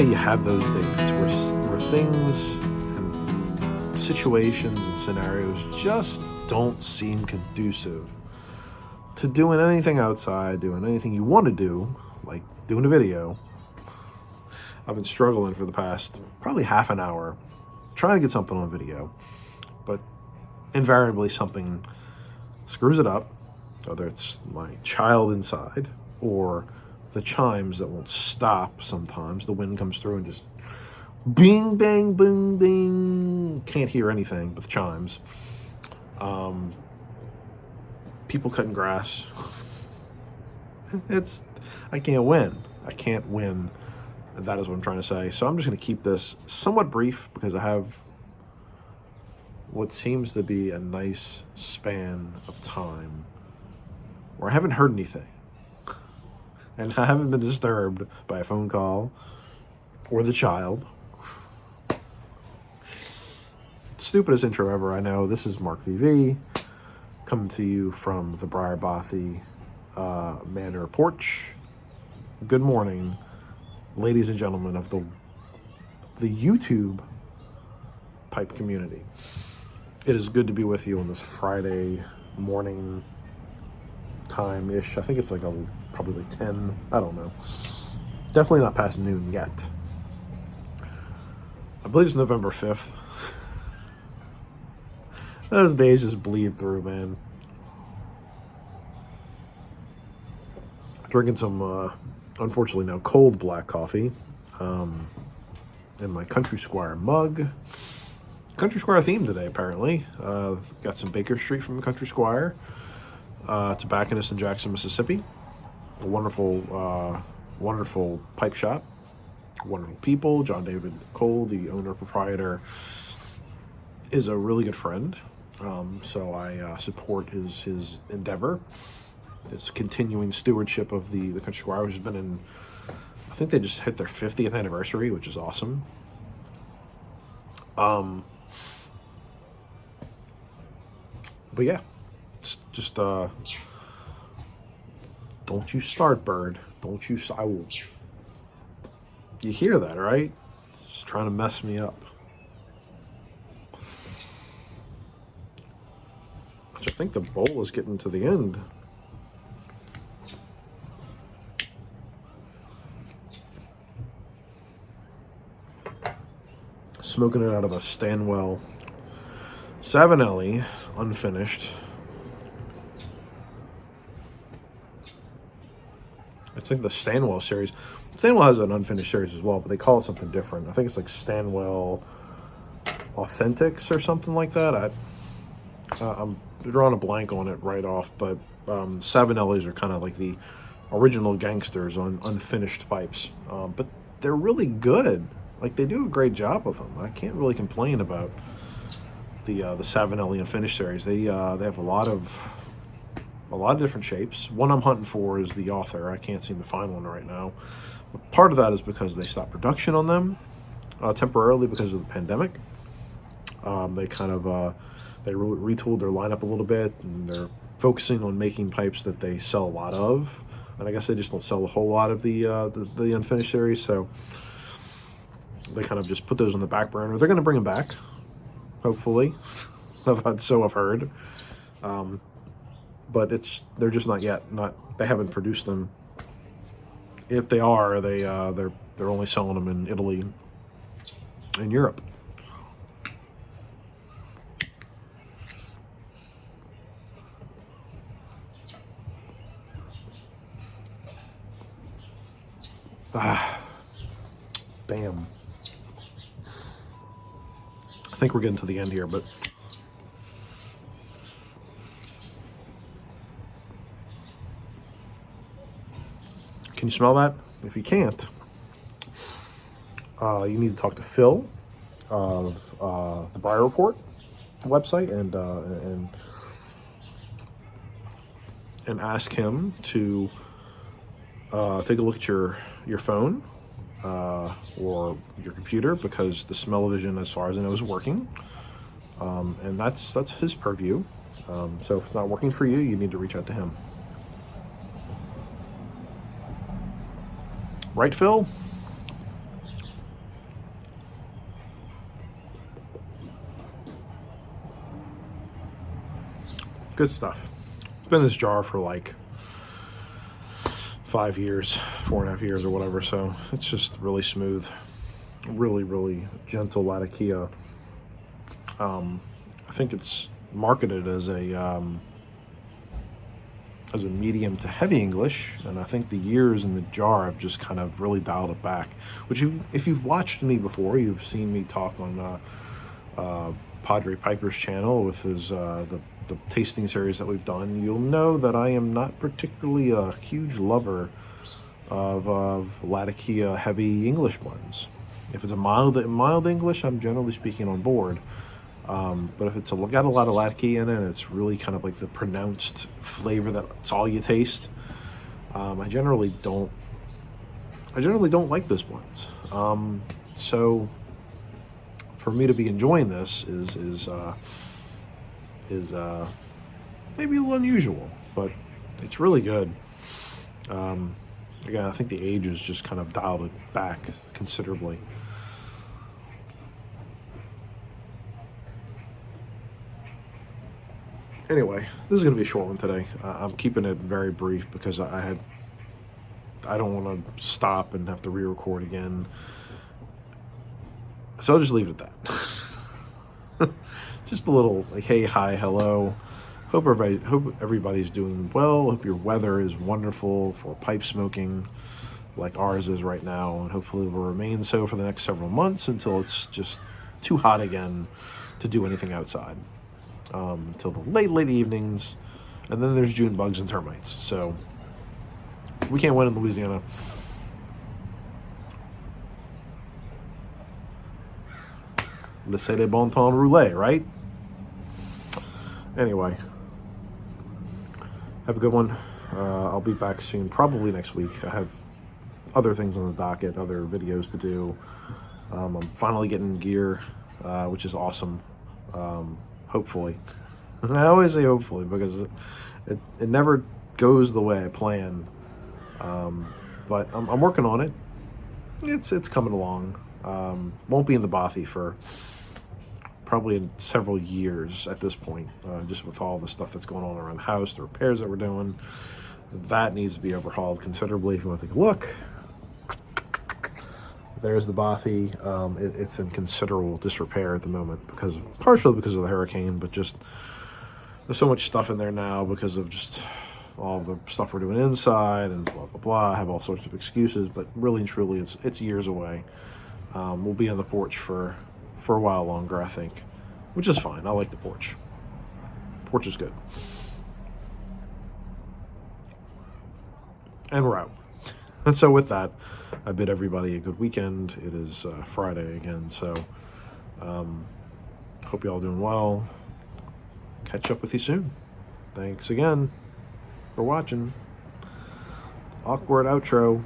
how you have those days where things and situations and scenarios just don't seem conducive to doing anything outside, doing anything you want to do, like doing a video. I've been struggling for the past probably half an hour trying to get something on video, but invariably something screws it up, whether it's my child inside or the chimes that won't stop sometimes. The wind comes through and just bing, bang, boom, bing. Can't hear anything but the chimes. People cutting grass. I can't win. I can't win. That is what I'm trying to say. So I'm just going to keep this somewhat brief because I have what seems to be a nice span of time where I haven't heard anything. And I haven't been disturbed by a phone call or the child. Stupidest intro ever, I know. This is Mark VV coming to you from the Bothy Manor porch. Good morning, ladies and gentlemen of the YouTube pipe community. It is good to be with you on this Friday morning time-ish. I think it's like probably 10. I don't know. Definitely not past noon yet. I believe it's November 5th. Those days just bleed through, man. Drinking some, unfortunately now, cold black coffee in my Country Squire mug. Country Squire theme today, apparently. Got some Baker Street from Country Squire. Tobacconist in Jackson, Mississippi. A wonderful, wonderful pipe shop. Wonderful people. John David Cole, the owner proprietor, is a really good friend. So I support his endeavor, his continuing stewardship of the Country Squire, which has been in, I think they just hit their 50th anniversary, which is awesome. But yeah, just don't you start, bird. Don't you, I will. You hear that, right? It's just trying to mess me up. Which I think the bowl is getting to the end. Smoking it out of a Stanwell Savinelli, unfinished. I think the Stanwell series, Stanwell has an unfinished series as well, but they call it something different. I think it's like Stanwell Authentics or something like that. I'm drawing a blank on it right off, but Savinellis are kind of like the original gangsters on unfinished pipes. But they're really good. Like, they do a great job with them. I can't really complain about the Savinelli unfinished series. They have a lot of different shapes. One I'm hunting for is the Author. I can't seem to find one right now. But part of that is because they stopped production on them temporarily because of the pandemic. They kind of they retooled their lineup a little bit, and they're focusing on making pipes that they sell a lot of. And I guess they just don't sell a whole lot of the unfinished series, so they kind of just put those on the back burner. They're going to bring them back, hopefully. So I've heard. But they're just not yet. They haven't produced them. If they are, they're only selling them in Italy and Europe. Damn. I think we're getting to the end here, but can you smell that? If you can't, you need to talk to Phil of the Briar Report website and ask him to take a look at your phone or your computer, because the smell-o-vision, as far as I know, is working, and that's his purview. So if it's not working for you, you need to reach out to him. Right, Phil? Good stuff. Been in this jar for like 5 years, 4.5 years or whatever, so it's just really smooth. Really, really gentle Latakia. I think it's marketed as a medium to heavy English, and I think the years in the jar have just kind of really dialed it back. Which, if you've watched me before, you've seen me talk on Padre Piper's channel with his the tasting series that we've done. You'll know that I am not particularly a huge lover of Latakia heavy English blends. If it's a mild English, I'm generally speaking on board. But if it's got a lot of Latakia in it, it's really kind of like the pronounced flavor that's all you taste. I generally don't like those blends. So for me to be enjoying this is maybe a little unusual, but it's really good. Again, I think the age has just kind of dialed it back considerably. Anyway, this is going to be a short one today. I'm keeping it very brief because I don't want to stop and have to re-record again. So I'll just leave it at that. Just a little like, hey, hi, hello. Hope everybody's doing well. Hope your weather is wonderful for pipe smoking like ours is right now, and hopefully will remain so for the next several months until it's just too hot again to do anything outside. Until the late evenings, and then there's June bugs and termites. So we can't win in Louisiana. Laissez les bon temps rouler, right? Anyway, have a good one. I'll be back soon, probably next week. I have other things on the docket, other videos to do. I'm finally getting gear, which is awesome. Hopefully. I always say hopefully because it never goes the way I plan. But I'm working on it. It's coming along. Won't be in the Bothy for probably in several years at this point, just with all the stuff that's going on around the house, the repairs that we're doing. That needs to be overhauled considerably. If you want to take a look, there's the Bothy. It's in considerable disrepair at the moment, partially because of the hurricane, but just there's so much stuff in there now because of just all the stuff we're doing inside and blah blah blah. I have all sorts of excuses, but really and truly, it's years away. We'll be on the porch for a while longer, I think, which is fine. I like the porch. Porch is good. And we're out. And so with that, I bid everybody a good weekend. It is Friday again, so hope you all doing well. Catch up with you soon. Thanks again for watching. Awkward outro.